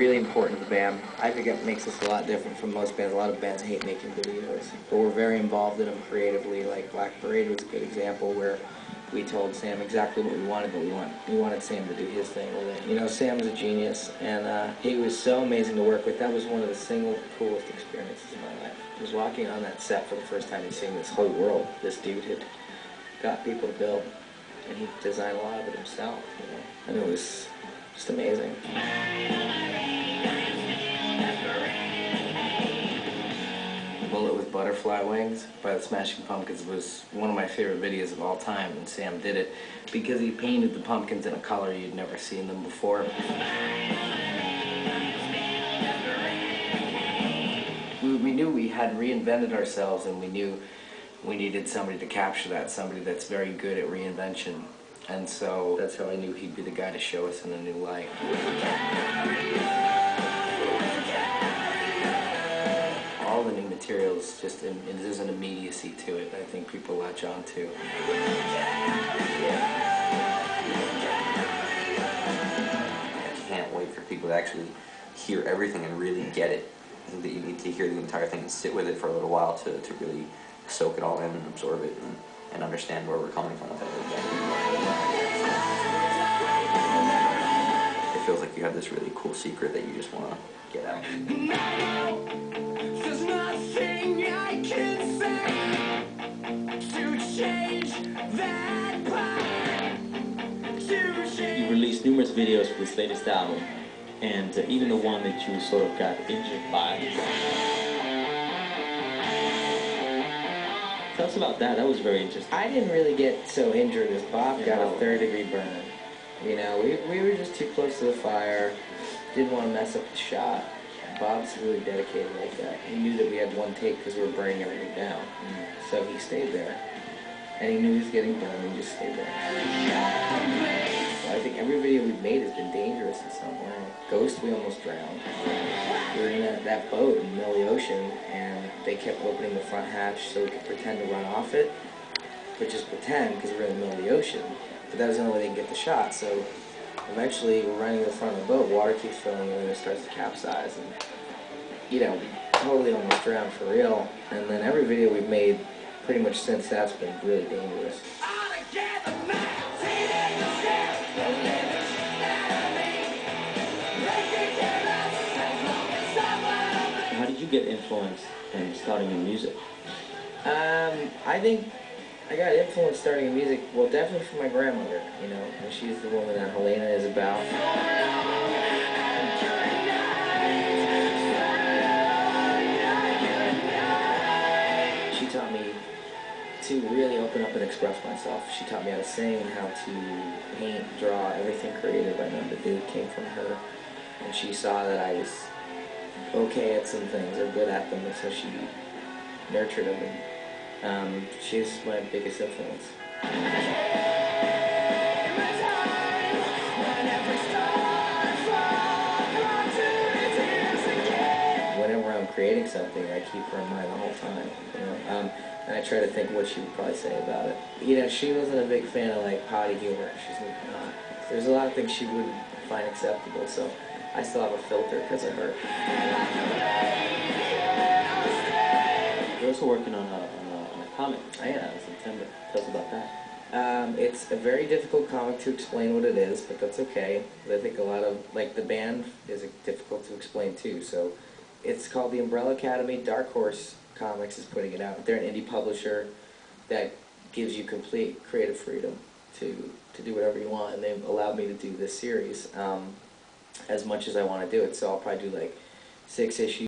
really important to the band. I think it makes us a lot different from most bands. A lot of bands hate making videos, but we're very involved in them creatively. Like Black Parade was a good example where we told Sam exactly what we wanted, but we wanted Sam to do his thing with it. You know, Sam's a genius, and he was so amazing to work with. That was one of the single coolest experiences of my life. I was walking on that set for the first time and seeing this whole world this dude had got people to build, and he designed a lot of it himself, you know, and it was just amazing. Bullet with Butterfly Wings by the Smashing Pumpkins was one of my favorite videos of all time, and Sam did it because he painted the pumpkins in a color you'd never seen them before. We knew we had reinvented ourselves, and we knew we needed somebody to capture that, somebody that's very good at reinvention. And so that's how I knew he'd be the guy to show us in a new light. All the new materials, just there's an immediacy to it I think people latch on to. I can't wait for people to actually hear everything and really get it. I think that you need to hear the entire thing and sit with it for a little while to really soak it all in and absorb it and understand where we're coming from with everything. It feels like you have this really cool secret that you just want to get out. There's nothing I can say to change that part. You released numerous videos for this latest album, and even the one that you sort of got injured by. Tell us about that. That was very interesting. I didn't really get so injured as Bob got a third-degree burn. You know, we were just too close to the fire, didn't want to mess up the shot. Bob's really dedicated like that. He knew that we had one take because we were burning everything down. So he stayed there. And he knew he was getting burned, and he just stayed there. So I think every video we've made has been dangerous in some way. Ghost, we almost drowned. We were in that boat in the middle of the ocean, and they kept opening the front hatch so we could pretend to run off it. But just pretend, because we're in the middle of the ocean. But that was the only way they could get the shot, so eventually we're running to the front of the boat, water keeps filling in, and it starts to capsize, and, you know, totally almost drowned for real. And then every video we've made pretty much since that's been really dangerous. How did you get influenced in starting in music? I think I got influenced starting in music, well, definitely from my grandmother, you know, and she's the woman that Helena is about. She taught me to really open up and express myself. She taught me how to sing, how to paint, draw, everything creative I know to do came from her. And she saw that I was okay at some things, or good at them, and so she nurtured them. And she's my biggest influence. Whenever I'm creating something, I keep her in mind the whole time, you know? And I try to think what she would probably say about it. You know, she wasn't a big fan of like potty humor. She's not. There's a lot of things she wouldn't find acceptable, so I still have a filter because of her. You're also working on a comic. I am. September. Tell us about that. It's a very difficult comic to explain what it is, but that's okay. I think a lot of, like, the band is difficult to explain too, so it's called the Umbrella Academy. Dark Horse Comics is putting it out. They're an indie publisher that gives you complete creative freedom to do whatever you want, and they've allowed me to do this series as much as I want to do it, so I'll probably do like 6 issues.